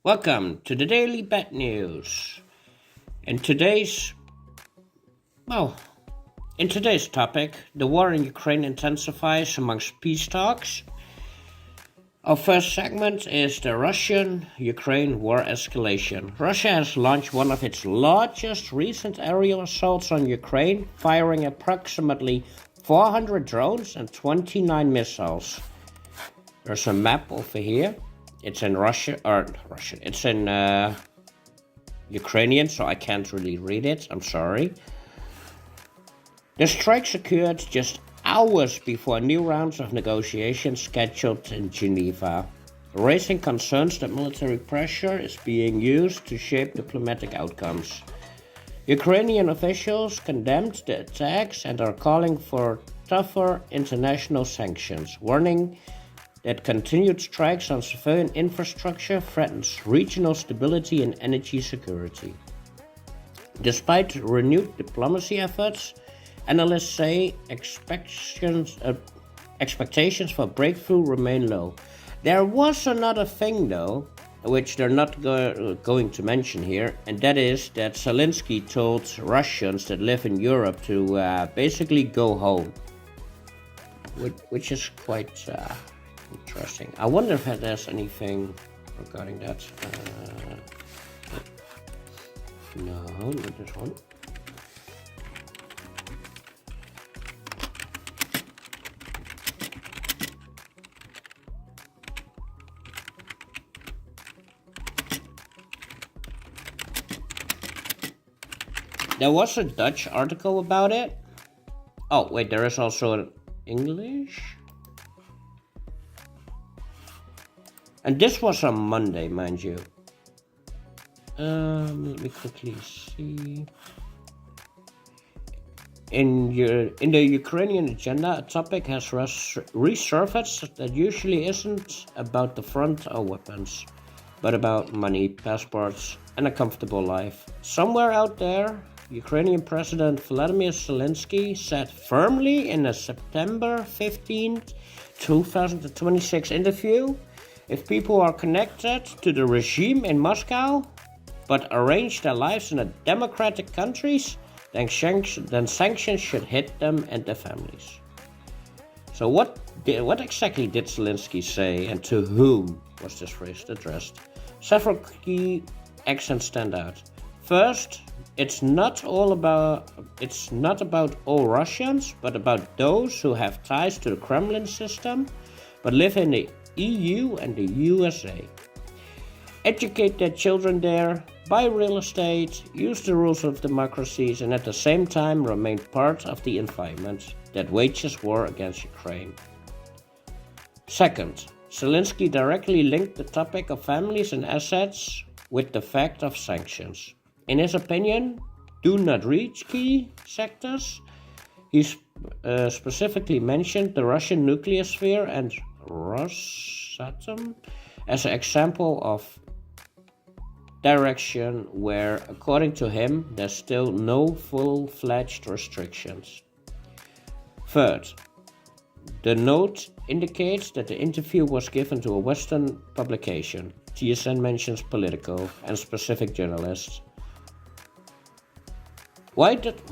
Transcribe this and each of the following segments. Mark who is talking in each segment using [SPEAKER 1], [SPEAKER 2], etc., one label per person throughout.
[SPEAKER 1] Welcome to the Daily Bad News. In today's, well, in today's topic, the war in Ukraine intensifies amongst peace talks. Our first segment is the Russian-Ukraine war escalation. Russia has launched one of its largest recent aerial assaults on Ukraine, firing approximately 400 drones and 29 missiles. There's a map over here. It's in Russian. It's in Ukrainian, so I can't really read it. I'm sorry. The strikes occurred just hours before new rounds of negotiations scheduled in Geneva, raising concerns that military pressure is being used to shape diplomatic outcomes. Ukrainian officials condemned the attacks and are calling for tougher international sanctions, warning that continued strikes on civilian infrastructure threatens regional stability and energy security. Despite renewed diplomacy efforts, analysts say expectations for breakthrough remain low. There was another thing, though, which they're not going to mention here, and that is that Zelensky told Russians that live in Europe to basically go home, which is quite interesting. I wonder if there's anything regarding that. No, not this one. There was a Dutch article about it. Oh, wait, there is also an English. And this was on Monday, mind you. Let me quickly see. In the Ukrainian agenda, a topic has resurfaced that usually isn't about the front or weapons, but about money, passports, and a comfortable life. Somewhere out there, Ukrainian President Vladimir Zelensky said firmly in a September 15th, 2026 interview, if people are connected to the regime in Moscow, but arrange their lives in democratic countries, then sanctions should hit them and their families. So what exactly did Zelensky say, and to whom was this phrase addressed? Several key accents stand out. First, it's not about all Russians, but about those who have ties to the Kremlin system, but live in the EU and the USA. Educate their children there, buy real estate, use the rules of democracies, and at the same time remain part of the environment that wages war against Ukraine. Second, Zelensky directly linked the topic of families and assets with the fact of sanctions. In his opinion, do not reach key sectors. He specifically mentioned the Russian nuclear sphere and Rosatom as an example of direction where, according to him, there's still no full-fledged restrictions. Third, the note indicates that the interview was given to a Western publication. TSN mentions Politico and specific journalists. Why did...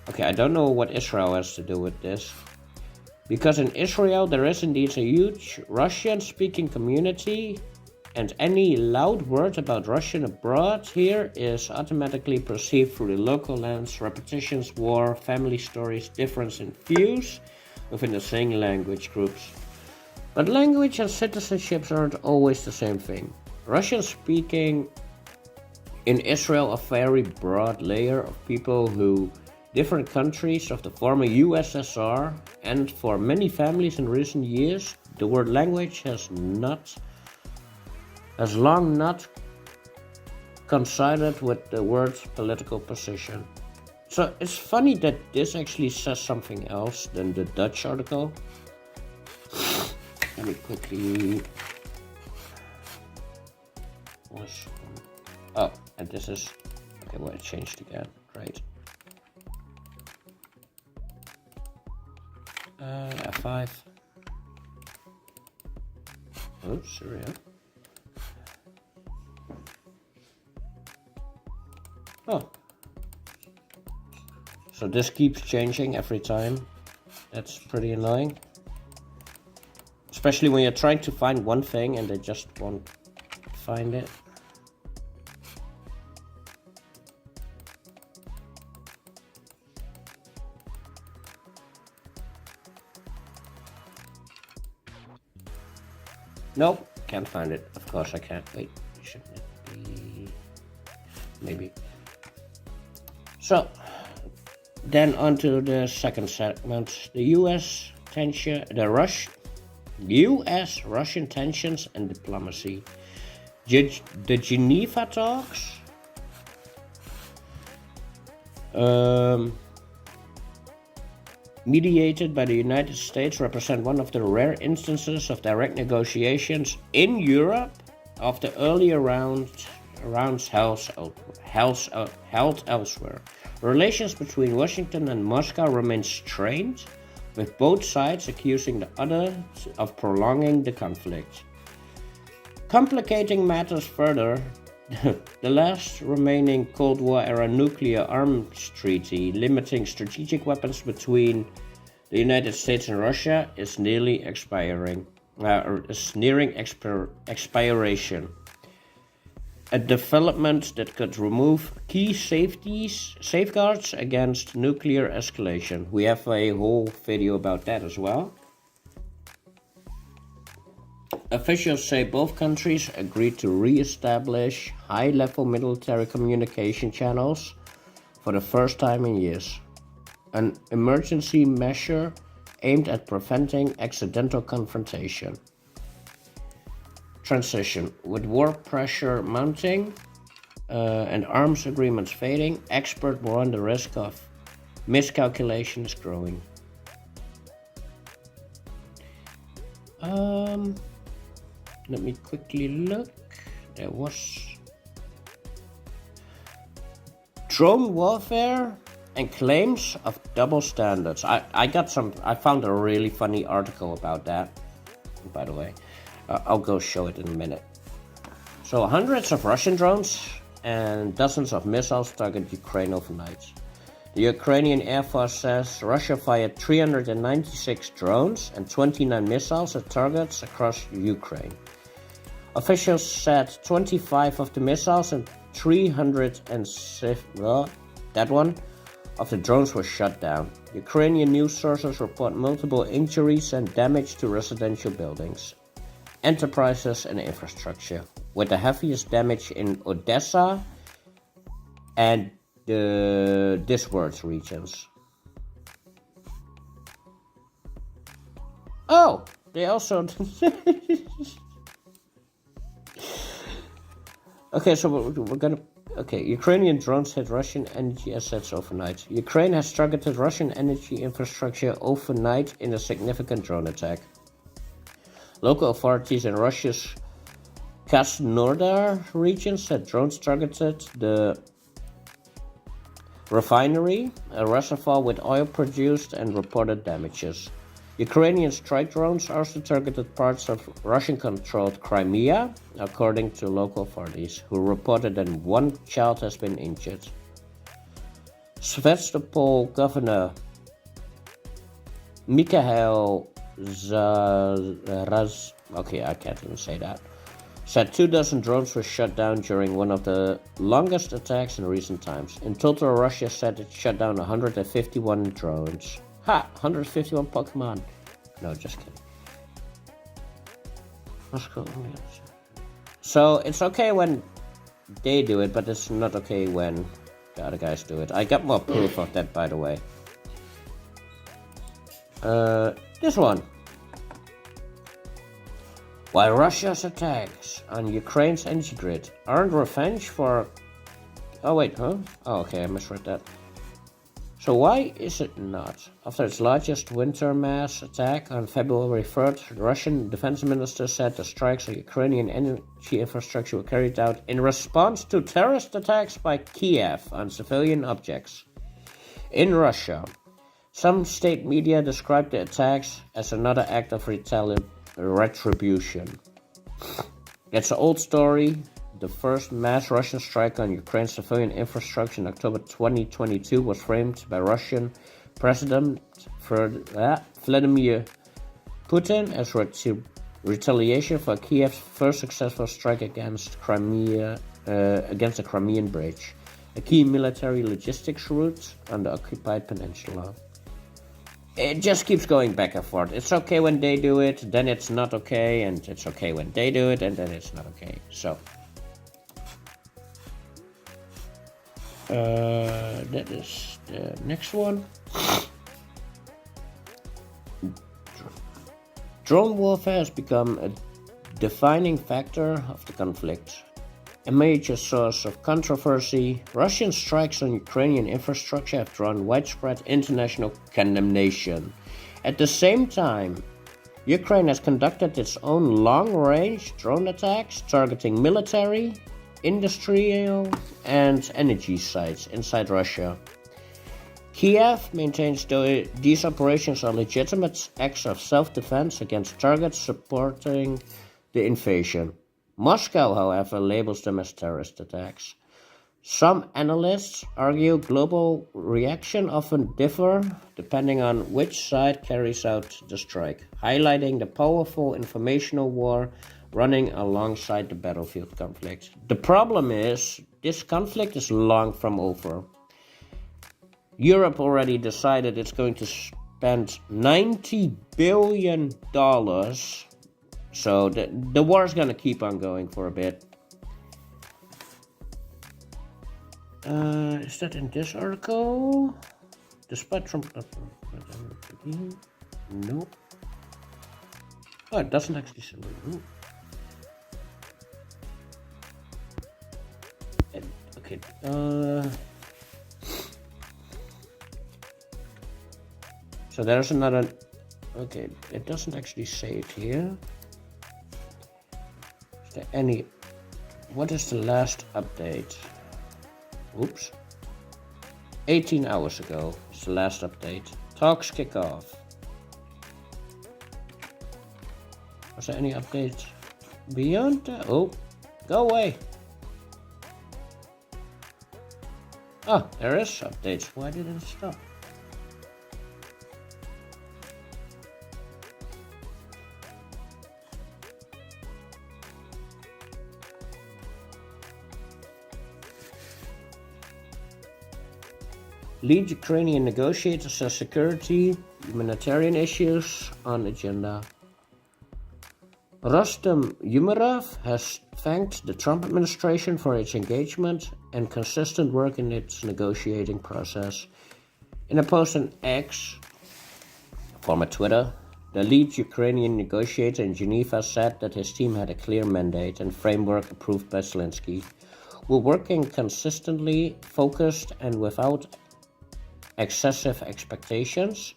[SPEAKER 1] Okay, I don't know what Israel has to do with this. Because in Israel there is indeed a huge Russian-speaking community, and any loud word about Russian abroad here is automatically perceived through the local lens, repetitions, war, family stories, difference in views within the same language groups. But language and citizenships aren't always the same thing. Russian-speaking in Israel, a very broad layer of people who different countries of the former USSR, and for many families in recent years, the word language has long not coincided with the word political position. So it's funny that this actually says something else than the Dutch article. Let me quickly... Oh, and this is... Okay, well, it changed again. Great. F5. Oh, Syria. Oh. So this keeps changing every time. That's pretty annoying. Especially when you're trying to find one thing and they just won't find it. Nope, can't find it. Of course I can't. Wait, shouldn't it be? Maybe. So, then on to the second segment. The U.S. Russian tensions and diplomacy. The Geneva talks. Mediated by the United States, represent one of the rare instances of direct negotiations in Europe after earlier rounds held elsewhere. Relations between Washington and Moscow remain strained, with both sides accusing the other of prolonging the conflict. Complicating matters further, the last remaining Cold War-era nuclear arms treaty limiting strategic weapons between the United States and Russia is nearing expiration. A development that could remove key safeguards against nuclear escalation. We have a whole video about that as well. Officials say both countries agreed to re-establish high-level military communication channels for the first time in years, an emergency measure aimed at preventing accidental confrontation. Transition. With war pressure mounting and arms agreements fading, experts warn the risk of miscalculation is growing. Let me quickly look. There was drone warfare and claims of double standards. I found a really funny article about that, by the way. I'll go show it in a minute. So hundreds of Russian drones and dozens of missiles target Ukraine overnight. The Ukrainian Air Force says Russia fired 396 drones and 29 missiles at targets across Ukraine. Officials said 25 of the missiles and 306 of the drones were shot down. Ukrainian news sources report multiple injuries and damage to residential buildings, enterprises and infrastructure, with the heaviest damage in Odessa and the Diswords regions. Oh, they also... Okay, so we're gonna... Okay, Ukrainian drones hit Russian energy assets overnight. Ukraine has targeted Russian energy infrastructure overnight in a significant drone attack. Local authorities in Russia's Krasnodar region said drones targeted the refinery, a reservoir with oil produced, and reported damages. Ukrainian strike drones also targeted parts of Russian-controlled Crimea, according to local authorities, who reported that one child has been injured. Sevastopol governor Mikhail said 24 drones were shot down during one of the longest attacks in recent times. In total, Russia said it shut down 151 drones. Ha! 151 Pokemon. No, just kidding. So it's okay when they do it, but it's not okay when the other guys do it. I got more proof of that, by the way. This one. While Russia's attacks on Ukraine's energy grid aren't revenge for... Oh wait, huh? Oh, okay, I misread that. So why is it not? After its largest winter mass attack on February 3rd, the Russian defense minister said the strikes on Ukrainian energy infrastructure were carried out in response to terrorist attacks by Kiev on civilian objects. In Russia, some state media described the attacks as another act of retribution. It's an old story. The first mass Russian strike on Ukraine's civilian infrastructure in October 2022 was framed by Russian President Vladimir Putin as retaliation for Kiev's first successful strike against the Crimean Bridge, a key military logistics route on the occupied peninsula. It just keeps going back and forth. It's okay when they do it, then it's not okay, and it's okay when they do it, and then it's not okay. So, that is the next one. Drone warfare has become a defining factor of the conflict. A major source of controversy, Russian strikes on Ukrainian infrastructure have drawn widespread international condemnation. At the same time, Ukraine has conducted its own long-range drone attacks targeting military, industrial, and energy sites inside Russia. Kiev maintains these operations are legitimate acts of self-defense against targets supporting the invasion. Moscow, however, labels them as terrorist attacks. Some analysts argue global reaction often differ depending on which side carries out the strike, highlighting the powerful informational war running alongside the battlefield conflict. The problem is, this conflict is long from over. Europe already decided it's going to spend $90 billion, so the war is going to keep on going for a bit. Is that in this article? Despite Trump... No. Oh, it doesn't actually say... No. Okay, so there's another... Okay, it doesn't actually say it here. Is there any... What is the last update? Oops. 18 hours ago is the last update. Talks kick off. Was there any updates beyond that? Oh, go away. Oh, there is updates. Why did it stop? Lead Ukrainian negotiators says security, humanitarian issues on agenda. Rostam Umerov has thanked the Trump administration for its engagement and consistent work in its negotiating process. In a post on X, former Twitter, the lead Ukrainian negotiator in Geneva said that his team had a clear mandate and framework approved by Zelensky. We're working consistently, focused, and without excessive expectations.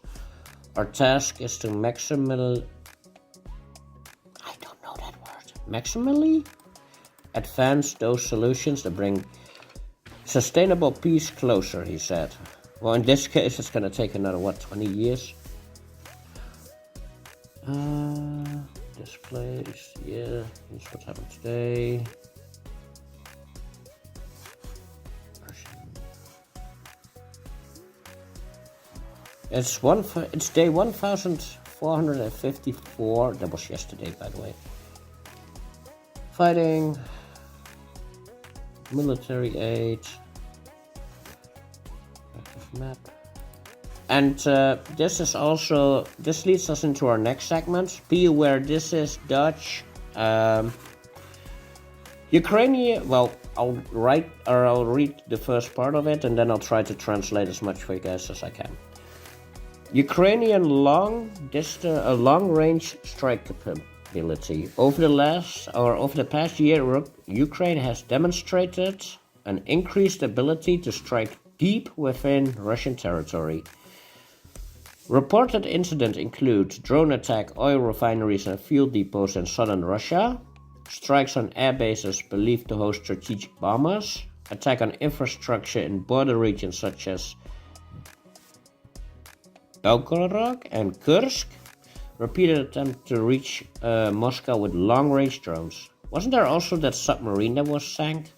[SPEAKER 1] Our task is to maximally advance those solutions that bring sustainable peace closer, he said. Well, in this case, it's going to take another, 20 years? Displays, yeah, here's what happened today. It's day 1454. That was yesterday, by the way. Fighting, military aid, map, and this leads us into our next segment. Be aware, this is Dutch. Ukrainian. Well, I'll read the first part of it, and then I'll try to translate as much for you guys as I can. Ukrainian long-range strike capability. Over the past year, Ukraine has demonstrated an increased ability to strike deep within Russian territory. Reported incidents include drone attack oil refineries and fuel depots in southern Russia, strikes on air bases believed to host strategic bombers, attack on infrastructure in border regions such as Belgorod and Kursk, repeated attempt to reach Moscow with long-range drones. Wasn't there also that submarine that was sank?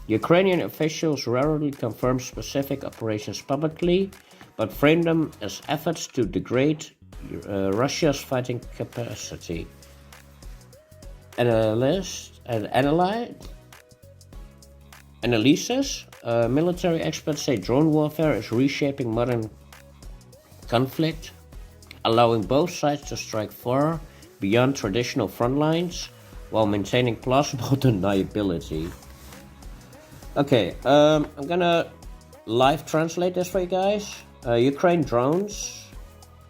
[SPEAKER 1] Ukrainian officials rarely confirm specific operations publicly, but frame them as efforts to degrade Russia's fighting capacity. Analysis, military experts say drone warfare is reshaping modern conflict, allowing both sides to strike far beyond traditional front lines while maintaining plausible deniability. Okay, I'm gonna live translate this for you guys. Ukraine drones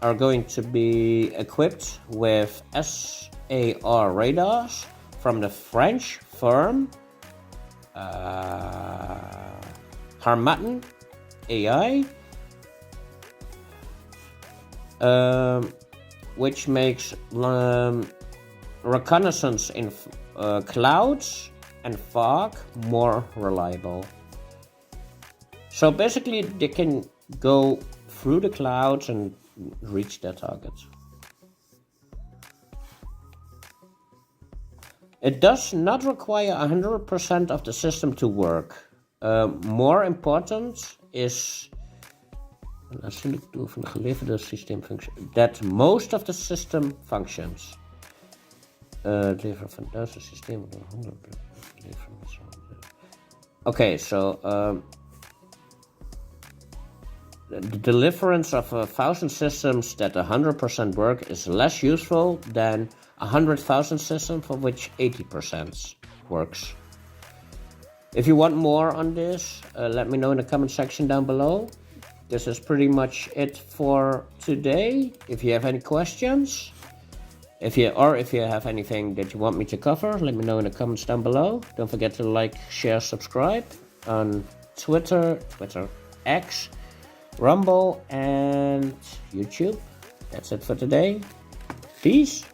[SPEAKER 1] are going to be equipped with SAR radars from the French firm Harmattan AI, which makes reconnaissance in clouds and fog more reliable. So basically they can go through the clouds and reach their targets. It does not require 100% of the system to work. More important is that most of the system functions. Okay, so the deliverance of 1,000 systems that 100% work is less useful than 100,000 systems for which 80% works. If you want more on this, let me know in the comment section down below. This is pretty much it for today. If you have any questions, if you have anything that you want me to cover, let me know in the comments down below. Don't forget to like, share, subscribe on Twitter, X, Rumble, and YouTube. That's it for today. Peace.